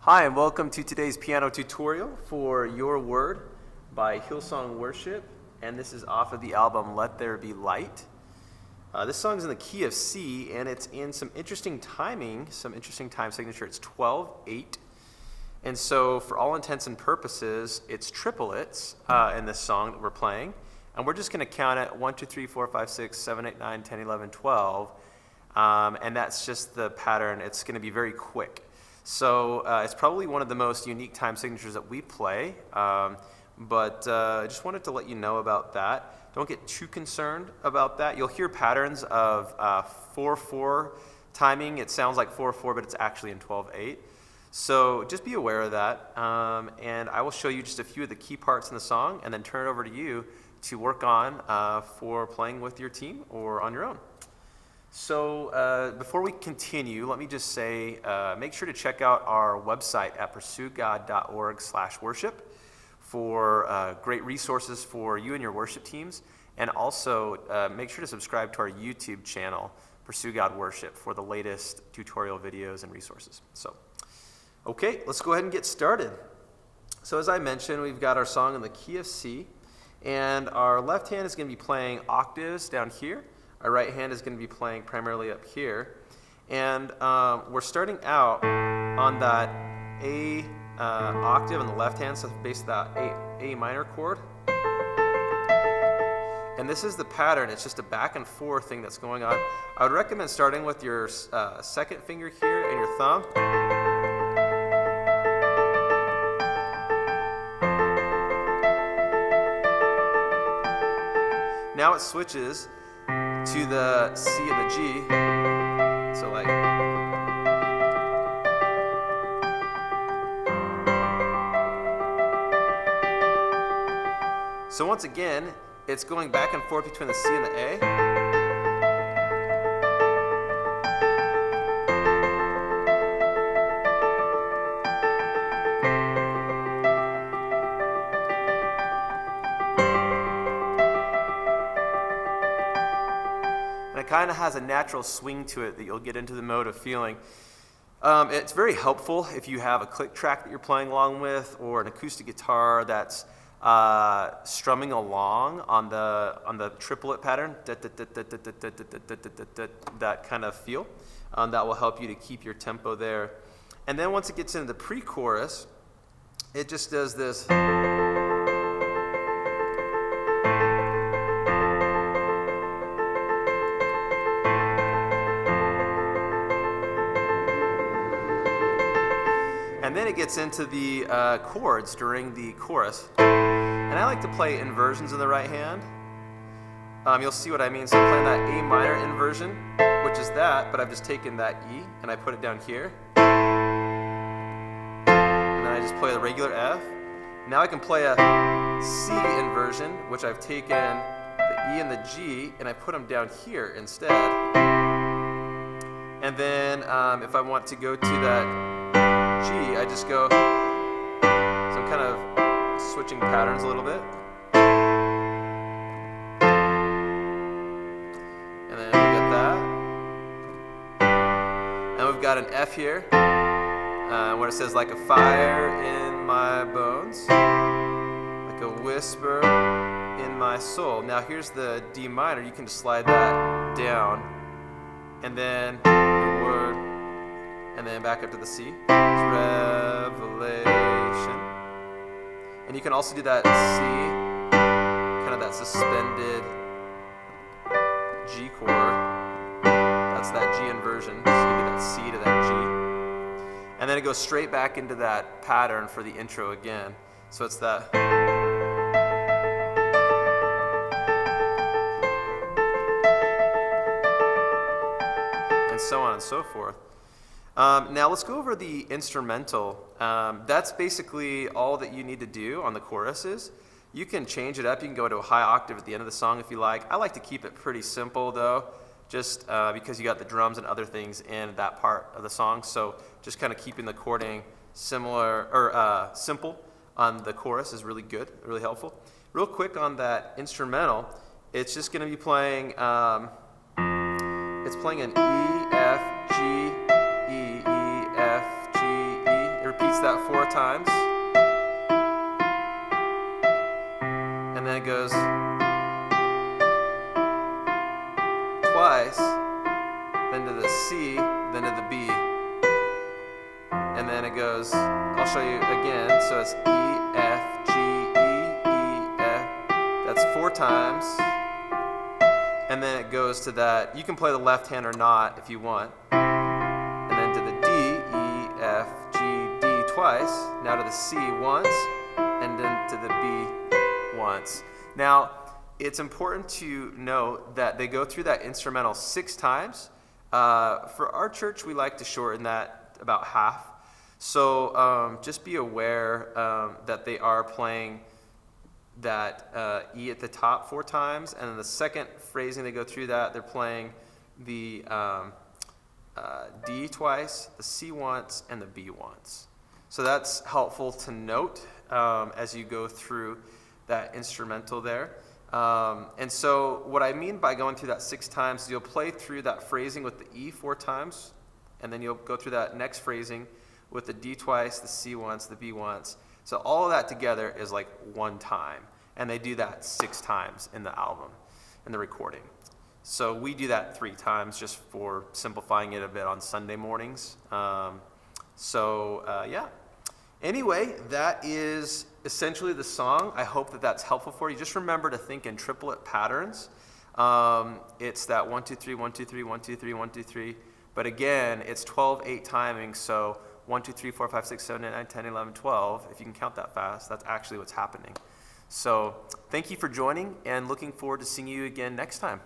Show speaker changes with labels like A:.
A: Hi, and welcome to today's piano tutorial for Your Word by Hillsong Worship, and this is off of the album Let There Be Light. This song is in the key of C, and it's in some interesting timing, some interesting time signature. It's 12/8, and so for all intents and purposes, it's triplets in this song that we're playing, and we're just going to count it 1, 2, 3, 4, 5, 6, 7, 8, 9, 10, 11, 12, and that's just the pattern. It's going to be very quick. So it's probably one of the most unique time signatures that we play, but I just wanted to let you know about that. Don't get too concerned about that. You'll hear patterns of 4/4 timing. It sounds like 4/4, but it's actually in 12/8. So just be aware of that, and I will show you just a few of the key parts in the song and then turn it over to you to work on for playing with your team or on your own. So before we continue, let me just say, make sure to check out our website at pursueGOD.org/worship for great resources for you and your worship teams. And also make sure to subscribe to our YouTube channel, Pursue God Worship, for the latest tutorial videos and resources. So, okay, let's go ahead and get started. So as I mentioned, we've got our song in the key of C, and our left hand is going to be playing octaves down here. Our right hand is going to be playing primarily up here. And we're starting out on that A octave on the left hand, so basically that A minor chord. And this is the pattern. It's just a back and forth thing that's going on. I would recommend starting with your second finger here and your thumb. Now it switches to the C and the G, so like, so once again, it's going back and forth between the C and the A. It kind of has a natural swing to it that you'll get into the mode of feeling. It's very helpful if you have a click track that you're playing along with, or an acoustic guitar that's strumming along on the triplet pattern, that kind of feel. That will help you to keep your tempo there. And then once it gets into the pre-chorus, it just does this. And then it gets into the chords during the chorus. And I like to play inversions in the right hand. You'll see what I mean. So I'm playing that A minor inversion, which is that, but I've just taken that E and I put it down here. And then I just play the regular F. Now I can play a C inversion, which I've taken the E and the G and I put them down here instead. And then if I want to go to that G, I just go, so I'm kind of switching patterns a little bit. And then we get that. And we've got an F here, where it says, like a fire in my bones, like a whisper in my soul. Now here's the D minor. You can just slide that down. And then the word. And then back up to the C. It's revelation. And you can also do that C, kind of that suspended G chord. That's that G inversion. So you do that C to that G. And then it goes straight back into that pattern for the intro again. So it's that. And so on and so forth. Now let's go over the instrumental. That's basically all that you need to do on the choruses. You can change it up. You can go to a high octave at the end of the song if you like. I like to keep it pretty simple though, just because you got the drums and other things in that part of the song. So just kind of keeping the chording similar or simple on the chorus is really good, really helpful. Real quick on that instrumental, it's just going to be playing. It's playing an E, F, G, E, E, F, G, E. It repeats that 4 times. And then it goes twice, then to the C, then to the B. And then it goes, I'll show you again. So it's E, F, G, E, F. That's 4 times. And then it goes to that. You can play the left hand or not if you want. And then to the D, E, F, G, D twice. Now to the C once. And then to the B once. Now, it's important to note that they go through that instrumental 6 times. For our church, we like to shorten that about half. So just be aware that they are playing that E at the top 4 times, and then the second phrasing they go through that, they're playing the D twice, the C once, and the B once. So that's helpful to note as you go through that instrumental there. And so what I mean by going through that 6 times is you'll play through that phrasing with the E 4 times, and then you'll go through that next phrasing with the D twice, the C once, the B once. So all of that together is like 1 time. And they do that 6 times in the album, in the recording. So we do that 3 times just for simplifying it a bit on Sunday mornings. Yeah. Anyway, that is essentially the song. I hope that that's helpful for you. Just remember to think in triplet patterns. It's that 1, 2, 3, 1, 2, 3, 1, 2, 3, 1, 2, 3. But again, it's 12/8 timing, so 1, 2, 3, 4, 5, 6, 7, 8, 9, 10, 11, 12. If you can count that fast, that's actually what's happening. So thank you for joining, and looking forward to seeing you again next time.